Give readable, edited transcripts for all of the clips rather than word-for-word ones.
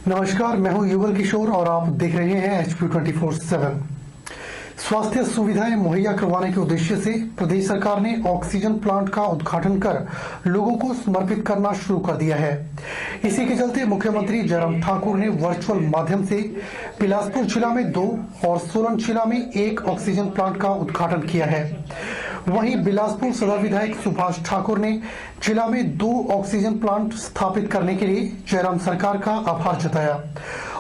नमस्कार, मैं हूं युगल किशोर और आप देख रहे हैं HP 24/7। स्वास्थ्य सुविधाएं मुहैया करवाने के उद्देश्य से प्रदेश सरकार ने ऑक्सीजन प्लांट का उद्घाटन कर लोगों को समर्पित करना शुरू कर दिया है। इसी के चलते मुख्यमंत्री जयराम ठाकुर ने वर्चुअल माध्यम से बिलासपुर जिला में 2 और सोलन जिला में 1 ऑक्सीजन प्लांट का उद्घाटन किया है। वहीं बिलासपुर सदर विधायक सुभाष ठाकुर ने जिला में 2 ऑक्सीजन प्लांट स्थापित करने के लिए जयराम सरकार का आभार जताया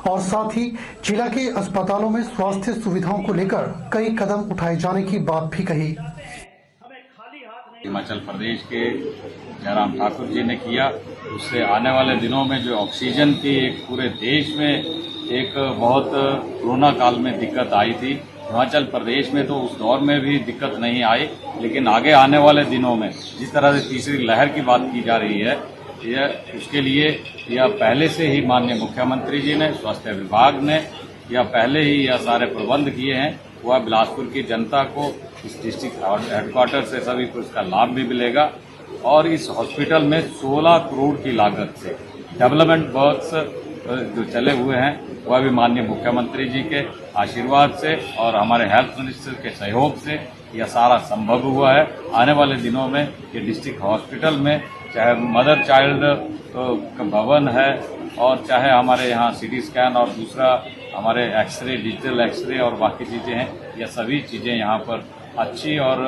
और साथ ही जिला के अस्पतालों में स्वास्थ्य सुविधाओं को लेकर कई कदम उठाए जाने की बात भी कही। हिमाचल प्रदेश के जयराम ठाकुर जी ने किया, उससे आने वाले दिनों में जो ऑक्सीजन की एक पूरे देश में एक बहुत कोरोना काल में दिक्कत आई थी, हिमाचल प्रदेश में तो उस दौर में भी दिक्कत नहीं आई, लेकिन आगे आने वाले दिनों में जिस तरह से तीसरी लहर की बात की जा रही है, उसके लिए यह पहले से ही माननीय मुख्यमंत्री जी ने, स्वास्थ्य विभाग ने या पहले ही यह सारे प्रबंध किए हैं। वह बिलासपुर की जनता को इस डिस्ट्रिक्ट हेडक्वार्टर से सभी को इसका लाभ भी मिलेगा और इस हॉस्पिटल में 16 करोड़ की लागत से डेवलपमेंट वर्क्स जो चले हुए हैं वह भी माननीय मुख्यमंत्री जी के आशीर्वाद से और हमारे हेल्थ मिनिस्टर के सहयोग से यह सारा संभव हुआ है। आने वाले दिनों में ये डिस्ट्रिक्ट हॉस्पिटल में चाहे मदर चाइल्ड भवन है और चाहे हमारे यहाँ CT स्कैन और दूसरा हमारे एक्सरे, डिजिटल एक्सरे और बाकी चीज़ें हैं, यह सभी चीज़ें यहाँ पर अच्छी और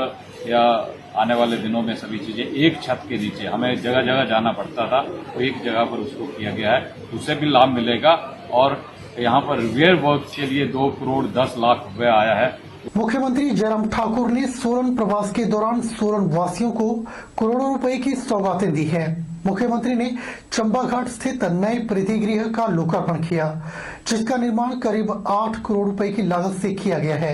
यह आने वाले दिनों में सभी चीज़ें एक छत के नीचे, हमें जगह जगह जाना पड़ता था, वो एक जगह पर उसको किया गया है, उससे भी लाभ मिलेगा। और यहाँ पर रिपेयर वर्क के लिए 2 करोड़ 10 लाख रुपए आया है। मुख्यमंत्री जयराम ठाकुर ने सोलन प्रवास के दौरान सोलन वासियों को करोड़ों रुपए की सौगातें दी हैं। मुख्यमंत्री ने चंबा घाट स्थित नए प्रीतिगृह का लोकार्पण किया, जिसका निर्माण करीब 8 करोड़ रुपए की लागत से किया गया है।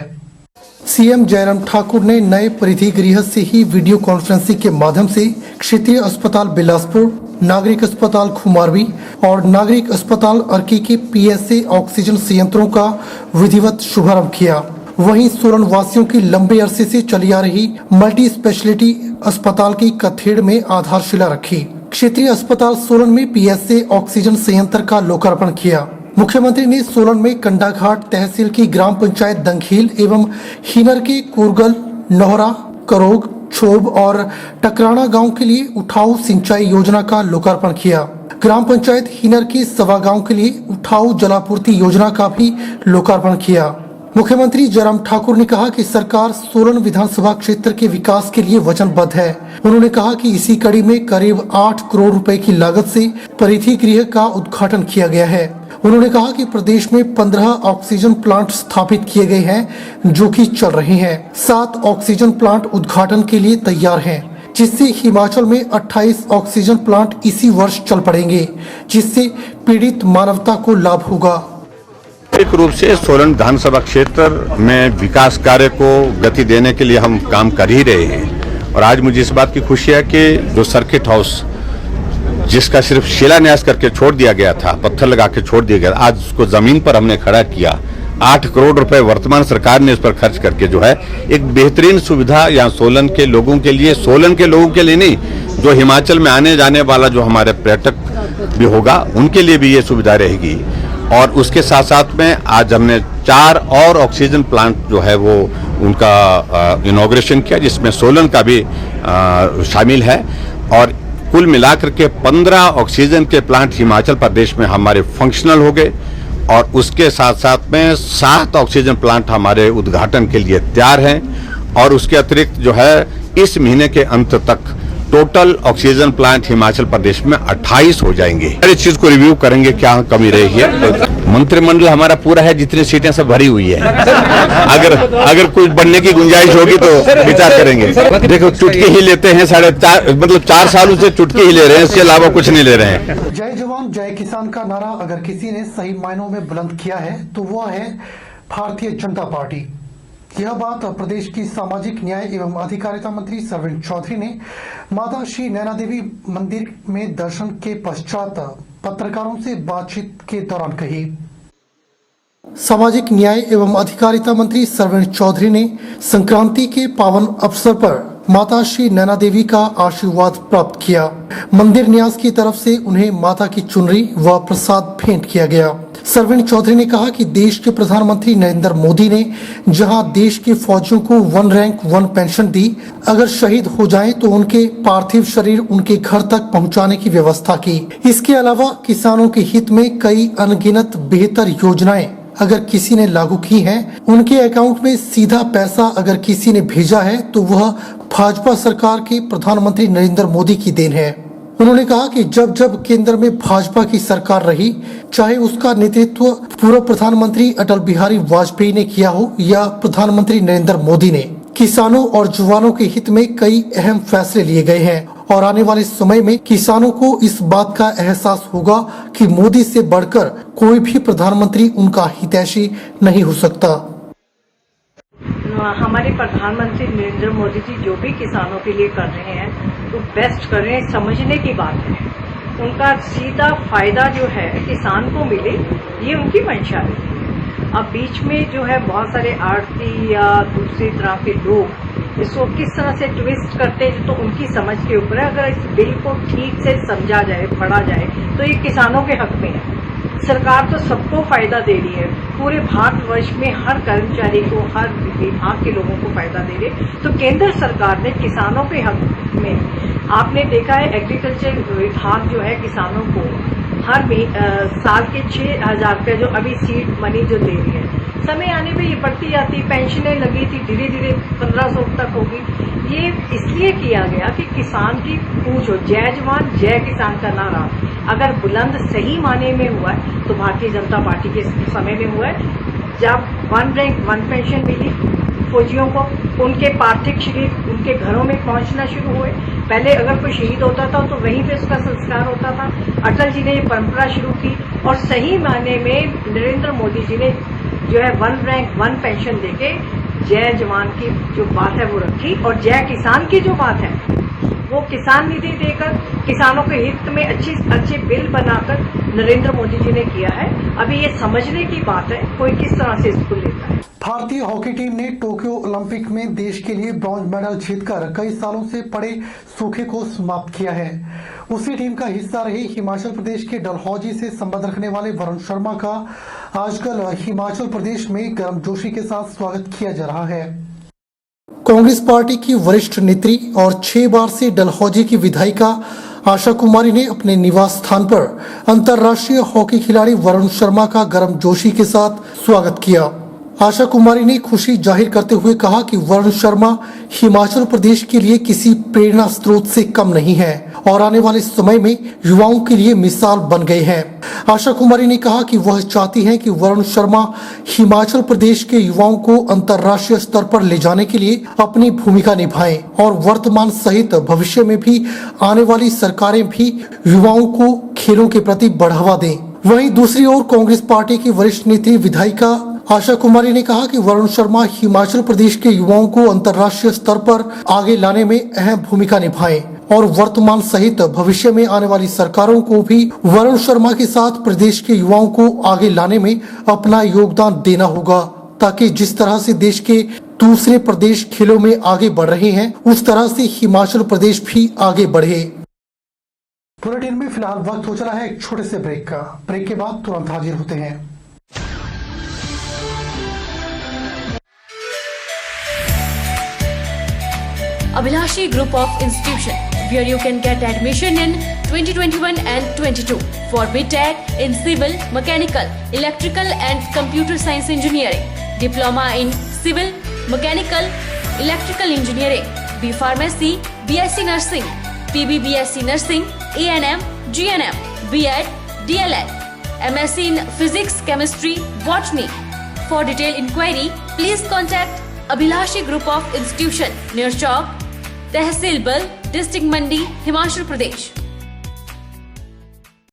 सीएम जयराम ठाकुर ने नए प्रीतिगृह से ही वीडियो कॉन्फ्रेंसिंग के माध्यम से क्षेत्रीय अस्पताल बिलासपुर, नागरिक अस्पताल खुमारवी और नागरिक अस्पताल अर्की के PSA ऑक्सीजन संयंत्रों का विधिवत शुभारंभ किया। वहीं सोलन वासियों की लंबे अरसे से चली आ रही मल्टी स्पेशलिटी अस्पताल की कथेड़ में आधारशिला रखी। क्षेत्रीय अस्पताल सोलन में PSA ऑक्सीजन संयंत्र का लोकार्पण किया। मुख्यमंत्री ने सोलन में कंडाघाट तहसील की ग्राम पंचायत दंखील एवं हिनर के कुरगल, नोहरा, करोग, छोब और टकराना गांव के लिए उठाऊ सिंचाई योजना का लोकार्पण किया। ग्राम पंचायत हिनर के सवा गांव के लिए उठाऊ जलापूर्ति योजना का भी लोकार्पण किया। मुख्यमंत्री जयराम ठाकुर ने कहा कि सरकार सोलन विधानसभा क्षेत्र के विकास के लिए वचनबद्ध है। उन्होंने कहा कि इसी कड़ी में करीब 8 करोड़ रुपए की लागत से प्रीतिगृह का उद्घाटन किया गया है। उन्होंने कहा कि प्रदेश में 15 ऑक्सीजन प्लांट स्थापित किए गए हैं, जो कि चल रहे हैं। 7 ऑक्सीजन प्लांट उद्घाटन के लिए तैयार हैं, जिससे हिमाचल में 28 ऑक्सीजन प्लांट इसी वर्ष चल पड़ेंगे, जिससे पीड़ित मानवता को लाभ होगा। एक रूप से सोलन विधानसभा क्षेत्र में विकास कार्य को गति देने के लिए हम काम कर ही रहे हैं और आज मुझे इस बात की खुशी है कि जो सर्किट हाउस जिसका सिर्फ शिलान्यास करके छोड़ दिया गया था, पत्थर लगा के छोड़ दिया गया, आज उसको जमीन पर हमने खड़ा किया। 8 करोड़ रुपए वर्तमान सरकार ने इस पर खर्च करके जो है एक बेहतरीन सुविधा यहाँ सोलन के लोगों के लिए, सोलन के लोगों के लिए नहीं, जो हिमाचल में आने जाने वाला जो हमारे पर्यटक भी होगा उनके लिए भी ये सुविधा रहेगी। और उसके साथ साथ में आज हमने 4 और ऑक्सीजन प्लांट जो है वो उनका इनॉग्रेशन किया, जिसमें सोलन का भी शामिल है और कुल मिलाकर के 15 ऑक्सीजन के प्लांट हिमाचल प्रदेश में हमारे फंक्शनल हो गए और उसके साथ साथ में 7 ऑक्सीजन प्लांट हमारे उद्घाटन के लिए तैयार हैं और उसके अतिरिक्त जो है इस महीने के अंत तक total oxygen plant Himachal Pradesh में 28 हो जाएंगे। हर चीज को रिव्यू करेंगे क्या कमी रही है। मंत्रिमंडल हमारा पूरा है, जितनी सीटें सब भरी हुई है। अगर कुछ बढ़ने की गुंजाइश होगी तो विचार करेंगे। देखो चुटकी ही लेते हैं, 4 सालों से चुटकी ही ले रहे हैं, इसके अलावा कुछ नहीं ले रहे हैं। जय जवान जय किसान का नारा अगर किसी ने सही मायनों में बुलंद किया है तो वह है भारतीय जनता पार्टी। यह बात प्रदेश की सामाजिक न्याय एवं अधिकारिता मंत्री सरवीण चौधरी ने माता श्री नैना देवी मंदिर में दर्शन के पश्चात पत्रकारों से बातचीत के दौरान कही। सामाजिक न्याय एवं अधिकारिता मंत्री सरवीण चौधरी ने संक्रांति के पावन अवसर पर माता श्री नैना देवी का आशीर्वाद प्राप्त किया। मंदिर न्यास की तरफ से उन्हें माता की चुनरी व प्रसाद भेंट किया गया। सरवीण चौधरी ने कहा कि देश के प्रधानमंत्री नरेंद्र मोदी ने जहां देश के फौजियों को 1 रैंक 1 पेंशन दी, अगर शहीद हो जाएं तो उनके पार्थिव शरीर उनके घर तक पहुंचाने की व्यवस्था की। इसके अलावा किसानों के हित में कई अनगिनत बेहतर योजनाएं अगर किसी ने लागू की हैं, उनके अकाउंट में सीधा पैसा अगर किसी ने भेजा है तो वह भाजपा सरकार के प्रधानमंत्री नरेंद्र मोदी की देन है। उन्होंने कहा कि जब जब केंद्र में भाजपा की सरकार रही, चाहे उसका नेतृत्व पूर्व प्रधानमंत्री अटल बिहारी वाजपेयी ने किया हो या प्रधानमंत्री नरेंद्र मोदी ने, किसानों और जवानों के हित में कई अहम फैसले लिए गए हैं और आने वाले समय में किसानों को इस बात का एहसास होगा कि मोदी से बढ़कर कोई भी प्रधानमंत्री उनका हितैषी नहीं हो सकता। हमारे प्रधानमंत्री नरेंद्र मोदी जी जो भी किसानों के लिए कर रहे हैं तो बेस्ट कर रहे हैं, समझने की बात है। उनका सीधा फायदा जो है किसान को मिले, ये उनकी मंशा है। अब बीच में जो है बहुत सारे आड़ती या दूसरी तरह के लोग इसको किस तरह से ट्विस्ट करते हैं तो उनकी समझ के ऊपर है। अगर इस बिल को ठीक से समझा जाए, पढ़ा जाए तो ये किसानों के हक में है। सरकार तो सबको फायदा दे रही है, पूरे भारतवर्ष में हर कर्मचारी को, हर विभाग के लोगों को फायदा दे रही है। तो केंद्र सरकार ने किसानों के हक में, आपने देखा है एग्रीकल्चर विभाग जो है किसानों को हर साल के 6,000 रुपये जो अभी सीड मनी जो दे रही है, समय आने पे ये बढ़ती जाती, पेंशनें लगी थी, धीरे धीरे 1500 तक होगी। ये इसलिए किया गया कि किसान की पूछ हो, जय जवान जय किसान का नारा अगर बुलंद सही माने में हुआ है तो भारतीय जनता पार्टी के समय में हुआ है। जब 1 रैंक 1 पेंशन मिली फौजियों को, उनके पार्थिव शरीर उनके घरों में पहुंचना शुरू हुए। पहले अगर कोई शहीद होता था तो वहीं पे उसका संस्कार होता था। अटल जी ने ये परंपरा शुरू की और सही मायने में नरेंद्र मोदी जी ने जो है 1 रैंक 1 पेंशन देके जय जवान की जो बात है वो रखी और जय किसान की जो बात है वो किसान निधि देकर किसानों के हित में अच्छे बिल बनाकर नरेंद्र मोदी जी ने किया है। अभी ये समझने की बात है कोई किस तरह से इसको लेता है। भारतीय हॉकी टीम ने टोक्यो ओलंपिक में देश के लिए ब्रॉन्ज मेडल जीतकर कई सालों से पड़े सूखे को समाप्त किया है। उसी टीम का हिस्सा रहे हिमाचल प्रदेश के डलहौजी से संबंध रखने वाले वरुण शर्मा का आजकल हिमाचल प्रदेश में गर्मजोशी के साथ स्वागत किया जा रहा है। कांग्रेस पार्टी की वरिष्ठ नेत्री और 6 बार से डलहौजी की विधायिका आशा कुमारी ने अपने निवास स्थान पर अंतर्राष्ट्रीय हॉकी खिलाड़ी वरुण शर्मा का गर्मजोशी के साथ स्वागत किया। आशा कुमारी ने खुशी जाहिर करते हुए कहा कि वरुण शर्मा हिमाचल प्रदेश के लिए किसी प्रेरणा स्रोत से कम नहीं है और आने वाले समय में युवाओं के लिए मिसाल बन गए हैं। आशा कुमारी ने कहा कि वह चाहती हैं कि वरुण शर्मा हिमाचल प्रदेश के युवाओं को अंतर्राष्ट्रीय स्तर पर ले जाने के लिए अपनी भूमिका निभाएं और वर्तमान सहित भविष्य में भी आने वाली सरकारें भी युवाओं को खेलों के प्रति बढ़ावा दें। वहीं दूसरी ओर कांग्रेस पार्टी की वरिष्ठ नेत्री विधायिका आशा कुमारी ने कहा कि वरुण शर्मा हिमाचल प्रदेश के युवाओं को अंतर्राष्ट्रीय स्तर पर आगे लाने में अहम भूमिका निभाएं और वर्तमान सहित भविष्य में आने वाली सरकारों को भी वरुण शर्मा के साथ प्रदेश के युवाओं को आगे लाने में अपना योगदान देना होगा, ताकि जिस तरह से देश के दूसरे प्रदेश खेलों में आगे बढ़ रहे हैं उस तरह से हिमाचल प्रदेश भी आगे बढ़े। बुलेटिन में फिलहाल वक्त हो चला है एक छोटे से ब्रेक का। ब्रेक के बाद तुरंत हाजिर होते हैं। Abhilashi Group of Institution, where you can get admission in 2021 and 22 for BTech in Civil, Mechanical, Electrical and Computer Science Engineering, Diploma in Civil, Mechanical, Electrical Engineering, B Pharmacy, BSc Nursing, PB BSc Nursing, A&M, GNM, B.Ed, DLEd, MSc in Physics, Chemistry, Botany. For detailed inquiry, please contact Abhilashi Group of Institution near Chowk, Tehsil Bal, District Mandi, Himachal Pradesh.